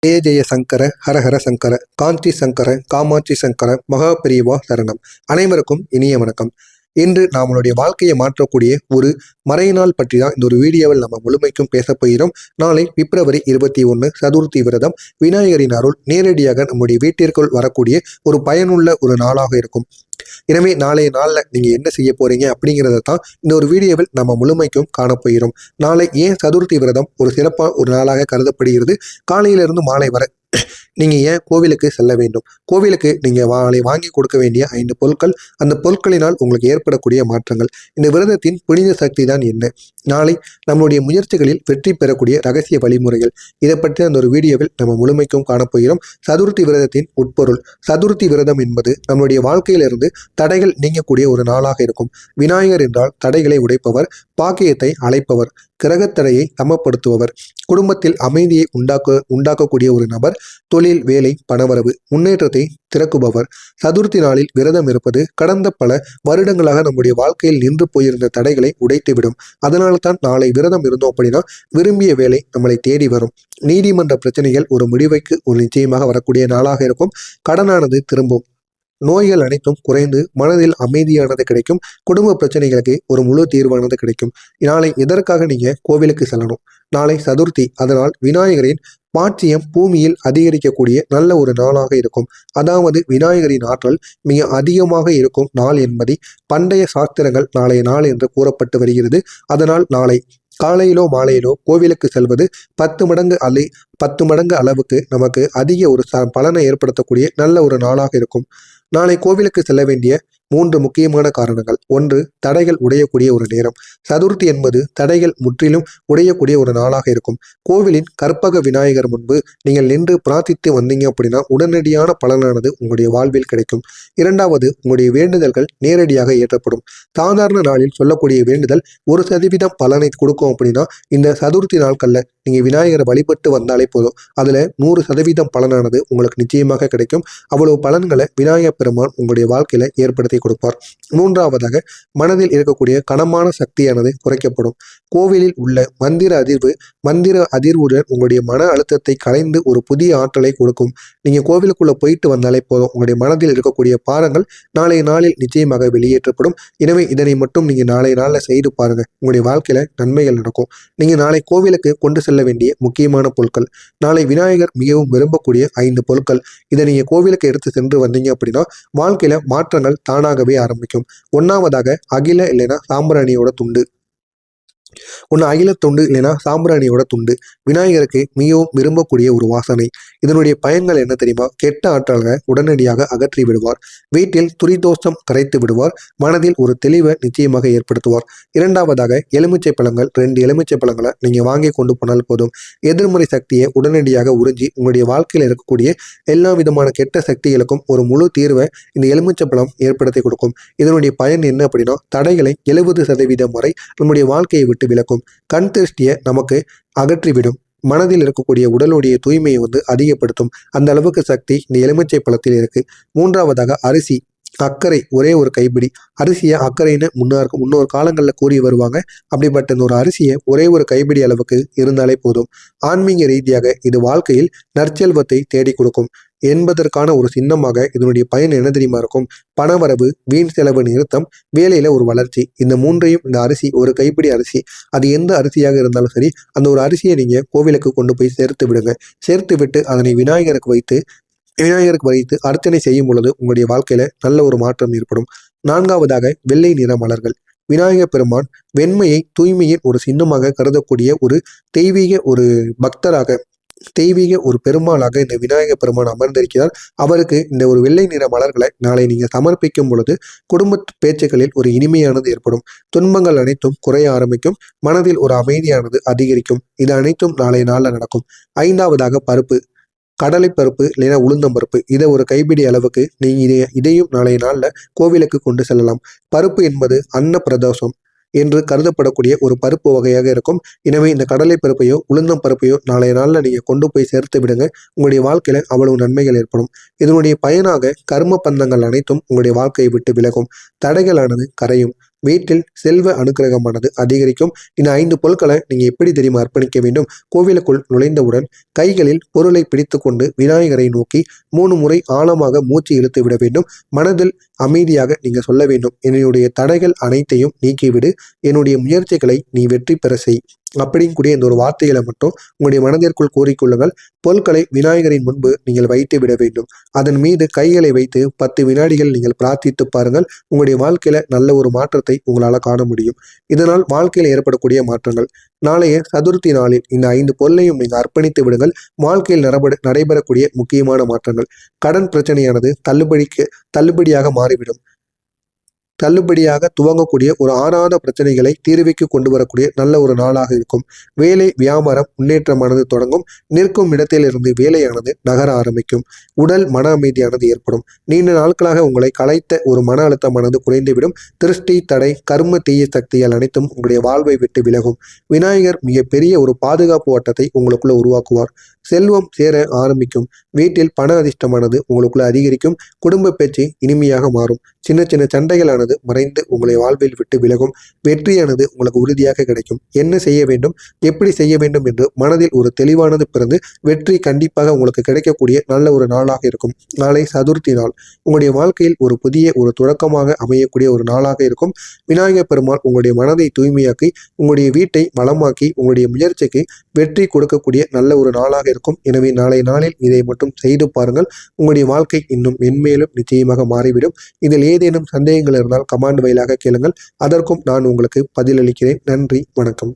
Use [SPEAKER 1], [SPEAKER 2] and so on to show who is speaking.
[SPEAKER 1] ஜெய ஜெய சங்கர ஹரஹர சங்கர காஞ்சி சங்கர காமாட்சி சங்கர மகா பெரியவா சரணம். அனைவருக்கும் இனிய வணக்கம். இன்று நம்மளுடைய வாழ்க்கையை மாற்றக்கூடிய ஒரு மறைநாள் பற்றி தான் இந்த ஒரு வீடியோவில் நம்ம முழுமைக்கும் பேசப் போகிறோம். நாளை பிப்ரவரி 21 சதுர்த்தி விரதம். விநாயகரின் அருள் நேரடியாக நம்முடைய வீட்டிற்குள் வரக்கூடிய ஒரு பயனுள்ள ஒரு நாளாக இருக்கும். எனவே நாளைய நாளில் நீங்கள் என்ன செய்ய போறீங்க அப்படிங்கிறத தான் இந்த ஒரு வீடியோவில் நம்ம முழுமைக்கும் காணப்போகிறோம். நாளை ஏன் சதுர்த்தி விரதம் ஒரு சிறப்பான ஒரு நாளாக கருதப்படுகிறது, காலையிலிருந்து மாலை வரை நீங்கள் ஏன் கோவிலுக்கு செல்ல வேண்டும், கோவிலுக்கு நீங்கள் வாங்கி கொடுக்க வேண்டிய 5 பொருட்கள், அந்த பொருட்களினால் உங்களுக்கு ஏற்படக்கூடிய மாற்றங்கள், இந்த விரதத்தின் புனித சக்தி தான் என்ன, நாளை நம்மளுடைய முயற்சிகளில் வெற்றி பெறக்கூடிய ரகசிய வழிமுறைகள், இதை பற்றி அந்த ஒரு வீடியோவில் நம்ம முழுமைக்கும் காணப்போகிறோம். சதுர்த்தி விரதத்தின் உட்பொருள். சதுர்த்தி விரதம் என்பது நம்மளுடைய வாழ்க்கையிலிருந்து தடைகள் நீங்கக்கூடிய ஒரு நாளாக இருக்கும். விநாயகர் என்றால் தடைகளை உடைப்பவர், பாக்கியத்தை அழைப்பவர், கிரகத்தடையை சமப்படுத்துபவர், குடும்பத்தில் அமைதியை உண்டாக்கக்கூடிய ஒரு நபர், தொழில் வேலை பணவரவு முன்னேற்றத்தை திறக்குபவர். சதுர்த்தி நாளில் விரதம் இருப்பது கடந்த பல வருடங்களாக நம்முடைய வாழ்க்கையில் நின்று போயிருந்த தடைகளை உடைத்துவிடும். அதனால தான் நாளை விரதம் இருந்தோம் அப்படின்னா விரும்பிய வேலை நம்மளை தேடி வரும். நீதிமன்ற பிரச்சனைகள் ஒரு முடிவுக்கு ஒரு நிச்சயமாக வரக்கூடிய நாளாக இருக்கும். கடனானது திரும்பும். நோய்கள் அனைத்தும் குறைந்து மனதில் அமைதியானது கிடைக்கும். குடும்ப பிரச்சனைகளுக்கு ஒரு முழு தீர்வானது கிடைக்கும். நாளை எதற்காக நீங்க கோவிலுக்கு செல்லணும், நாளை சதுர்த்தி, அதனால் விநாயகரின் பாட்சியம் பூமியில் அதிகரிக்கக்கூடிய நல்ல ஒரு நாளாக இருக்கும். அதாவது விநாயகரின் ஆற்றல் மிக அதிகமாக இருக்கும் நாள் என்பதை பண்டைய சாஸ்திரங்கள் நாளைய நாள் என்று கூறப்பட்டு வருகிறது. அதனால் நாளை காலையிலோ மாலையிலோ கோவிலுக்கு செல்வது 10 மடங்கு அளவுக்கு நமக்கு அதிக ஒரு பலனை ஏற்படுத்தக்கூடிய நல்ல ஒரு நாளாக இருக்கும். நாளை கோவிலுக்கு செல்ல வேண்டிய 3 முக்கியமான காரணங்கள். 1, தடைகள் உடையக்கூடிய ஒரு நேரம். சதுர்த்தி என்பது தடைகள் முற்றிலும் உடையக்கூடிய ஒரு நாளாக இருக்கும். கோவிலின் கற்பக விநாயகர் முன்பு நீங்கள் நின்று பிரார்த்தித்து வந்தீங்க அப்படின்னா உடனடியான பலனானது உங்களுடைய வாழ்வில் கிடைக்கும். 2வது, உங்களுடைய வேண்டுதல்கள் நேரடியாக ஏற்றப்படும். சாதாரண நாளில் சொல்லக்கூடிய வேண்டுதல் 1% பலனை கொடுக்கும் அப்படின்னா இந்த சதுர்த்தி நாட்கள்ல நீங்க விநாயகரை வழிபட்டு வந்தாலே போதும், அதுல 100% பலனானது உங்களுக்கு நிச்சயமாக கிடைக்கும். அவ்வளவு பலன்களை விநாயகர் பெருமான் உங்களுடைய வாழ்க்கையில ஏற்படுத்தி கொடுப்பார். 3வதாக, மனதில் இருக்கக்கூடிய கனமான சக்தியானது குறைக்கப்படும். கோவிலில் உள்ள மந்திர அதிர்வுடன் உங்களுடைய மன அழுத்தத்தை கலைந்து ஒரு புதிய ஆற்றலை கொடுக்கும். நீங்க கோவிலுக்குள்ள போயிட்டு வந்தாலே போதும், உங்களுடைய மனதில் இருக்கக்கூடிய பாரங்கள் நாளைய நாளில் நிச்சயமாக வெளியேற்றப்படும். எனவே இதனை மட்டும் நீங்க நாளைய நாளில் செய்து பாருங்க, உங்களுடைய வாழ்க்கையில நன்மைகள் நடக்கும். நீங்க நாளை கோவிலுக்கு கொண்டு செல்ல வேண்டிய முக்கியமான பொருட்கள். நாளை விநாயகர் மிகவும் விரும்பக்கூடிய 5 பொருட்கள். இதை நீங்க கோவிலுக்கு எடுத்து சென்று வந்தீங்க அப்படின்னா வாழ்க்கையில மாற்றங்கள் தானாகவே ஆரம்பிக்கும். 1வதாக, அகில இல்லைன்னா சாம்பிராணியோட துண்டு. அகிலத்துண்டு இல்லைன்னா சாம்பிராணியோட துண்டு விநாயகருக்கு மிகவும் விரும்பக்கூடிய ஒரு வாசனை. இதனுடைய பயன்கள் என்ன தெரியுமா? கெட்ட ஆற்றல்களை உடனடியாக அகற்றி விடுவார். வீட்டில் துரிதோஷம் கரைத்து விடுவார். மனதில் ஒரு தெளிவை நிச்சயமாக ஏற்படுத்துவார். 2வதாக, எலுமிச்சை பழங்கள். 2 எலுமிச்சை பழங்களை நீங்க வாங்கி கொண்டு போனால் போதும், எதிர்மறை சக்தியை உடனடியாக உறிஞ்சி உங்களுடைய வாழ்க்கையில் இருக்கக்கூடிய எல்லா விதமான கெட்ட சக்திகளுக்கும் ஒரு முழு தீர்வை இந்த எலுமிச்சை பழம் ஏற்படுத்தி கொடுக்கும். இதனுடைய பயன் என்ன அப்படின்னா தடைகளை 70% வரை நம்முடைய வாழ்க்கையை விட்டு விலக்கும். கண் திருஷ்டியை நமக்கு அகற்றிவிடும். மனதில் இருக்கக்கூடிய உடலுடைய தூய்மையை அதிகப்படுத்தும். அந்த அளவுக்கு சக்தி இந்த எலுமிச்சை பழத்தில் இருக்கு. 3வதாக, அரிசி. அக்கறை ஒரே ஒரு கைப்பிடி. அரிசியை அக்கறைன்னு முன்னோர் காலங்களில் கூறி வருவாங்க. அப்படிப்பட்ட ஒரு அரிசியை ஒரே ஒரு கைப்பிடி அளவுக்கு இருந்தாலே போதும். ஆன்மீக ரீதியாக இது வாழ்க்கையில் நற்செல்வத்தை தேடி கொடுக்கும் என்பதற்கான ஒரு சின்னமாக இதனுடைய பயன் என்ன தெரியுமா இருக்கும்? பணவரவு, வீண் செலவு நிறுத்தம், வேலையில ஒரு வளர்ச்சி. இந்த 3ஐயும் இந்த அரிசி, ஒரு கைப்பிடி அரிசி, அது எந்த அரிசியாக இருந்தாலும் சரி, அந்த ஒரு அரிசியை நீங்க கோவிலுக்கு கொண்டு போய் சேர்த்து விடுங்க. சேர்த்து விட்டு அதனை விநாயகருக்கு வைத்து அர்ச்சனை செய்யும் பொழுது உங்களுடைய வாழ்க்கையில நல்ல ஒரு மாற்றம் ஏற்படும். 4வதாக, வெள்ளை நிற மலர்கள். விநாயகர் பெருமான் வெண்மையை தூய்மையின் ஒரு சின்னமாக கருதக்கூடிய ஒரு தெய்வீக ஒரு பெருமாளாக இந்த விநாயகர் பெருமான் அமர்ந்திருக்கிறார். அவருக்கு இந்த ஒரு வெள்ளை நிற மலர்களை நாளை நீங்க சமர்ப்பிக்கும் பொழுது குடும்ப பேச்சுக்களில் ஒரு இனிமையானது ஏற்படும். துன்பங்கள் அனைத்தும் குறைய ஆரம்பிக்கும். மனதில் ஒரு அமைதியானது அதிகரிக்கும். இது அனைத்தும் நாளைய நாளில் நடக்கும். 5வதாக, பருப்பு. கடலை பருப்பு இல்லைன்னா உளுந்தம்பருப்பு. இதை ஒரு கைப்பிடி அளவுக்கு நீங்க இதையும் நாளைய நாளில் கோவிலுக்கு கொண்டு செல்லலாம். பருப்பு என்பது அன்ன பிரதோஷம் என்று கருதப்படக்கூடிய ஒரு பருப்பு வகையாக இருக்கும். எனவே இந்த கடலை பருப்பையோ உளுந்தம் பருப்பையோ நாளைய நாளில் நீங்கள் கொண்டு போய் சேர்த்து விடுங்க. உங்களுடைய வாழ்க்கையில அவ்வளவு நன்மைகள் ஏற்படும். இதனுடைய பயனாக கர்ம பந்தங்கள் அனைத்தும் உங்களுடைய வாழ்க்கையை விட்டு விலகும். தடைகளானது கரையும். வீட்டில் செல்வ அனுக்கிரகமானது அதிகரிக்கும். இந்த 5 பொருட்களை நீங்கள் எப்படி தெரியுமா அர்ப்பணிக்க வேண்டும்? கோவிலுக்குள் நுழைந்தவுடன் கைகளில் பொருளை பிடித்து கொண்டு விநாயகரை நோக்கி 3 முறை ஆழமாக மூச்சு இழுத்து விட வேண்டும். மனதில் அமைதியாக நீங்கள் சொல்ல வேண்டும், என்னுடைய தடைகள் அனைத்தையும் நீக்கிவிடு, என்னுடைய முயற்சிகளை நீ வெற்றி பெற செய் அப்படின்னு கூடிய இந்த ஒரு வார்த்தைகளை மட்டும் உங்களுடைய மனதிற்குள் கூறிக்கொள்ளுங்கள். பொருட்களை விநாயகரின் முன்பு நீங்கள் வைத்து விட வேண்டும். அதன் மீது கைகளை வைத்து 10 வினாடிகள் நீங்கள் பிரார்த்தித்து பாருங்கள். உங்களுடைய வாழ்க்கையில நல்ல ஒரு மாற்றத்தை உங்களால் காண முடியும். இதனால் வாழ்க்கையில் ஏற்படக்கூடிய மாற்றங்கள். நாளைய சதுர்த்தி நாளில் இந்த 5 பொருளையும் நீங்கள் அர்ப்பணித்து விடுங்கள். வாழ்க்கையில் நடைபெறக்கூடிய முக்கியமான மாற்றங்கள். கடன் பிரச்சனையானது தள்ளுபடியாக மாறிவிடும். தள்ளுபடியாக துவங்கக்கூடிய ஒரு ஆறாத பிரச்சனைகளை தீர்விக்கு கொண்டு வரக்கூடிய நல்ல ஒரு நாளாக இருக்கும். வேலை வியாபாரம் முன்னேற்றமானது தொடங்கும். நிற்கும் இடத்திலிருந்து வேலையானது நகர ஆரம்பிக்கும். உடல் மன அமைதியானது ஏற்படும். நீண்ட நாட்களாக உங்களை கலைத்த ஒரு மன அழுத்தமானது குறைந்துவிடும். திருஷ்டி தடை கர்ம தீய சக்திகள் அனைத்தும் உங்களுடைய வாழ்வை விட்டு விலகும். விநாயகர் மிகப்பெரிய ஒரு பாதுகாப்பு வட்டத்தை உங்களுக்குள்ள உருவாக்குவார். செல்வம் சேர ஆரம்பிக்கும். வீட்டில் பண அதிர்ஷ்டமானது உங்களுக்குள்ள அதிகரிக்கும். குடும்ப பேச்சு இனிமையாக மாறும். சின்ன சின்ன சண்டைகளானது மறைந்து உங்களை வாழ்வில் விட்டு விலகும். வெற்றியானது உங்களுக்கு உறுதியாக கிடைக்கும். என்ன செய்ய வேண்டும், எப்படி செய்ய வேண்டும் என்று மனதில் ஒரு தெளிவானது பிறந்து வெற்றி கண்டிப்பாக உங்களுக்கு கிடைக்கக்கூடிய நல்ல ஒரு நாளாக இருக்கும். நாளை சதுர்த்தி நாள் உங்களுடைய வாழ்க்கையில் ஒரு புதிய ஒரு தொடக்கமாக அமையக்கூடிய ஒரு நாளாக இருக்கும். விநாயகர் பெருமாள் உங்களுடைய மனதை தூய்மையாக்கி உங்களுடைய வீட்டை வளமாக்கி உங்களுடைய முயற்சிக்கு வெற்றி கொடுக்கக்கூடிய நல்ல ஒரு நாளாக இருக்கும். எனவே நாளை நாளில் இதை மட்டும் செய்து பாருங்கள். உங்களுடைய வாழ்க்கை இன்னும் மென்மேலும் நிச்சயமாக மாறிவிடும். இதில் ஏதேனும் சந்தேகங்கள் இருந்தால் கமெண்ட் வாயிலாக கேளுங்கள். அதற்கும் நான் உங்களுக்கு பதிலளிக்கிறேன். நன்றி, வணக்கம்.